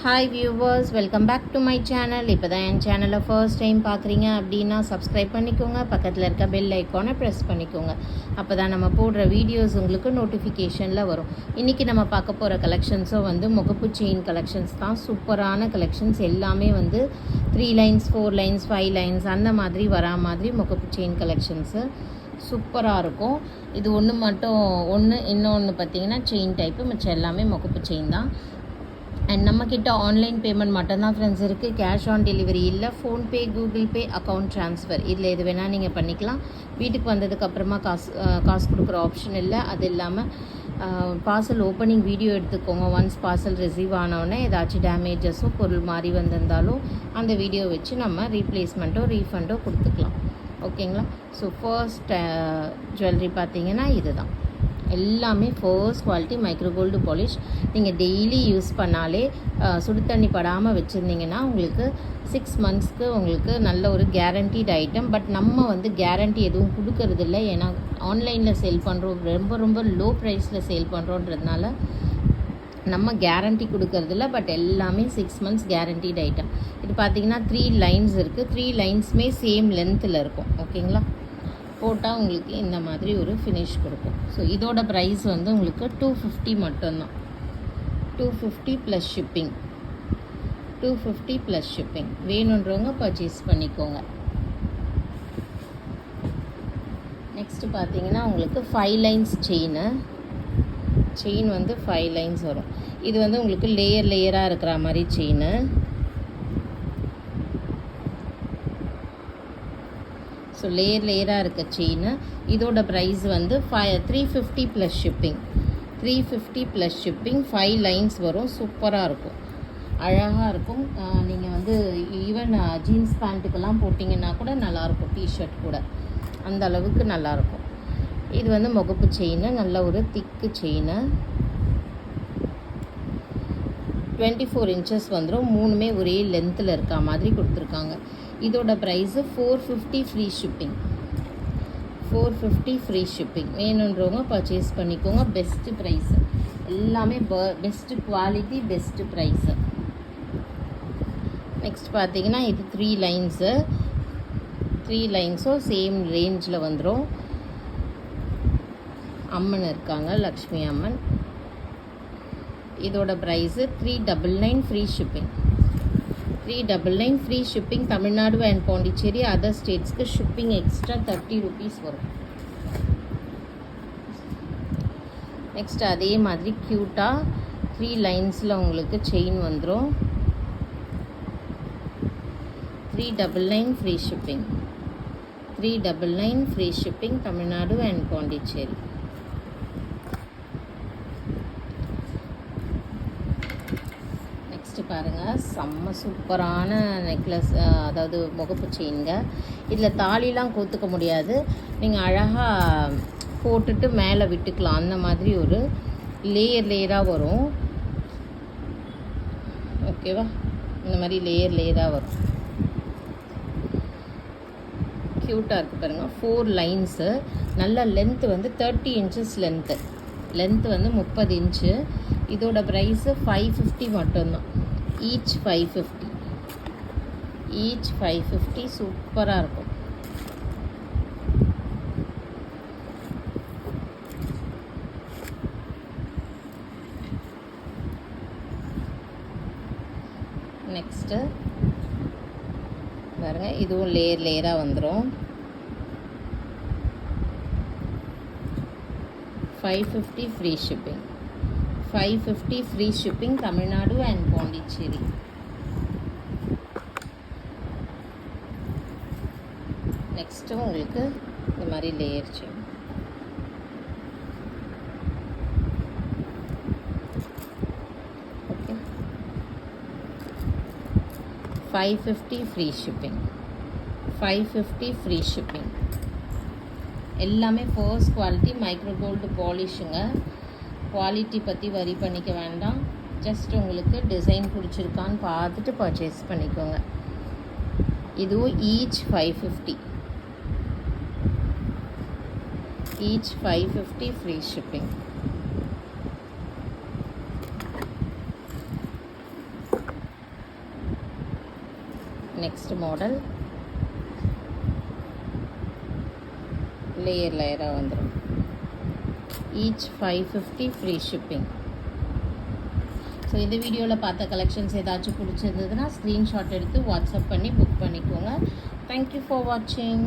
Hi viewers, welcome back to my channel. இப்போ தான் என் சேனலை ஃபர்ஸ்ட் டைம் பார்க்குறீங்க அப்படின்னா சப்ஸ்கிரைப் பண்ணிக்கோங்க. பக்கத்தில் இருக்க பெல் ஐக்கானை ப்ரெஸ் பண்ணிக்கோங்க. அப்போ தான் நம்ம போடுற வீடியோஸ் உங்களுக்கு நோட்டிஃபிகேஷனில் வரும். இன்றைக்கி நம்ம பார்க்க போகிற கலெக்ஷன்ஸும் முகப்பு செயின் கலெக்ஷன்ஸ் தான். சூப்பரான கலெக்ஷன்ஸ் எல்லாமே 3 லைன்ஸ் 4 லைன்ஸ் 5 லைன்ஸ் அந்த மாதிரி வரா மாதிரி முகப்பு செயின் கலெக்ஷன்ஸு சூப்பராக இருக்கும். இது இன்னொன்று பார்த்திங்கன்னா செயின் டைப்பு, மிச்சம் எல்லாமே முகப்பு செயின் தான். அண்ட் நம்மக்கிட்ட ஆன்லைன் பேமெண்ட் மட்டும்தான் ஃப்ரெண்ட்ஸ் இருக்குது. கேஷ் ஆன் டெலிவரி இல்லை. PhonePe, Google Pay, account transfer இதில் எது வேணால் நீங்கள் பண்ணிக்கலாம். வீட்டுக்கு வந்ததுக்கப்புறமா காசு கொடுக்குற ஆப்ஷன் இல்லை. அது இல்லாமல் பார்சல் ஓப்பனிங் வீடியோ எடுத்துக்கோங்க. ஒன்ஸ் பார்சல் ரிசீவ் ஆனவுடனே ஏதாச்சும் டேமேஜஸோ பொருள் மாறி வந்திருந்தாலும் அந்த வீடியோ வச்சு நம்ம ரீப்ளேஸ்மெண்ட்டோ ரீஃபண்டோ கொடுத்துக்கலாம். ஓகேங்களா? ஸோ ஃபர்ஸ்ட் ஜுவல்லரி பார்த்தீங்கன்னா இது தான். எல்லாமே first quality micro gold polish. நீங்கள் டெய்லி யூஸ் பண்ணாலே சுடு தண்ணி படாமல் வச்சுருந்தீங்கன்னா உங்களுக்கு 6 மந்த்ஸ்க்கு உங்களுக்கு நல்ல ஒரு கேரண்டீட் ஐட்டம். பட் நம்ம கேரண்டி எதுவும் கொடுக்கறதில்ல. ஏன்னா ஆன்லைனில் சேல் பண்ணுறோம், ரொம்ப ரொம்ப லோ ப்ரைஸில் சேல் பண்ணுறோன்றதுனால நம்ம கேரண்டி கொடுக்கறதில்ல. பட் எல்லாமே 6 மந்த்ஸ் கேரண்டீட் ஐட்டம். இது பார்த்திங்கன்னா 3 லைன்ஸ் இருக்குது. 3 லைன்ஸுமே சேம் லென்த்தில் இருக்கும். ஓகேங்களா? போட்டால் உங்களுக்கு இந்த மாதிரி ஒரு ஃபினிஷ் கொடுக்கும். ஸோ இதோட ப்ரைஸ் உங்களுக்கு 250 மட்டும்தான். 250 ப்ளஸ் ஷிப்பிங். 250 plus shipping. வேணுன்றவங்க பர்ச்சேஸ் பண்ணிக்கோங்க. நெக்ஸ்ட்டு பார்த்தீங்கன்னா உங்களுக்கு 5 லைன்ஸ் செயின் 5 லைன்ஸ் வரும். இது உங்களுக்கு லேயராக இருக்கிற மாதிரி செயின். ஸோ லேயராக இருக்க செயின். இதோட price 350 plus shipping. 350 plus shipping. 5 lines வரும். சூப்பராக இருக்கும், அழகாக இருக்கும். நீங்கள் ஈவன் ஜீன்ஸ் பேண்ட்டுக்கெல்லாம் போட்டிங்கன்னா கூட நல்லாயிருக்கும். டிஷர்ட் கூட அந்த அளவுக்கு நல்லாயிருக்கும். இது முகப்பு செயின், நல்ல ஒரு திக்கு செயின். 24 இன்ச்சஸ் வந்துடும். 3மே ஒரே லென்த்தில் இருக்க மாதிரி கொடுத்துருக்காங்க. இதோட price 450 free shipping. 450 free shipping. வேணுன்றவங்க பர்ச்சேஸ் பண்ணிக்கோங்க. பெஸ்ட்டு ப்ரைஸு, எல்லாமே best quality, best price. Next பார்த்தீங்கன்னா இது 3 லைன்ஸு. 3 லைன்ஸும் சேம் ரேஞ்சில் வந்துடும். அம்மன் இருக்காங்க, லக்ஷ்மி அம்மன். இதோட price 399 free shipping. 399 free shipping. Tamil Nadu and Pondicherry, other ஸ்டேட்ஸ்க்கு ஷிப்பிங் எக்ஸ்ட்ரா 30 rupees வரும். நெக்ஸ்ட் அதே மாதிரி க்யூட்டாக 3 லைன்ஸில் உங்களுக்கு செயின் வந்துடும். 399 free shipping. 399 free shipping, Tamil Nadu and Pondicherry. பாருங்கள், செம்ம சூப்பரான நெக்லஸ், அதாவது முகப்பு செயின்ங்க. இதில் தாலிலாம் கோத்துக்க முடியாது. நீங்கள் அழகாக போட்டுட்டு மேலே விட்டுக்கலாம். அந்த மாதிரி ஒரு லேயராக வரும். ஓகேவா? இந்த மாதிரி லேயராக வரும். க்யூட்டாக இருக்குது பாருங்கள். 4 லைன்ஸு. நல்ல லென்த்து 30 இன்ச்சஸ் லென்த்து 30 இன்ச்சு. இதோட ப்ரைஸு 550 மட்டும்தான். ஈச் 550. சூப்பராக இருக்கும். நெக்ஸ்ட்டு பாருங்கள், இதுவும் லேயராக வந்துடும். 550 free shipping. 550 free shipping, Tamil Nadu and Pondicherry. Next உங்களுக்கு இந்த மாதிரி layer chain. Okay, 550 free shipping. 550 free shipping. எல்லாமே ஃபர்ஸ்ட் குவாலிட்டி மைக்ரோ கோல்டு பாலிஷுங்க. குவாலிட்டி பற்றி வரி பண்ணிக்க வேண்டாம். ஜஸ்ட் உங்களுக்கு டிசைன் பிடிச்சிருக்கான்னு பார்த்துட்டு பர்ச்சேஸ் பண்ணிக்கோங்க. இதுவும் each 550. Each 550 free shipping. Next model லேயராக வந்துடும். Each 550 free shipping. ஸோ இந்த வீடியோவில் பார்த்த கலெக்ஷன்ஸ் ஏதாச்சும் பிடிச்சிருந்ததுன்னா ஸ்க்ரீன்ஷாட் எடுத்து வாட்ஸ்அப் பண்ணி புக் பண்ணிக்கோங்க. தேங்க்யூ ஃபார் வாட்சிங்.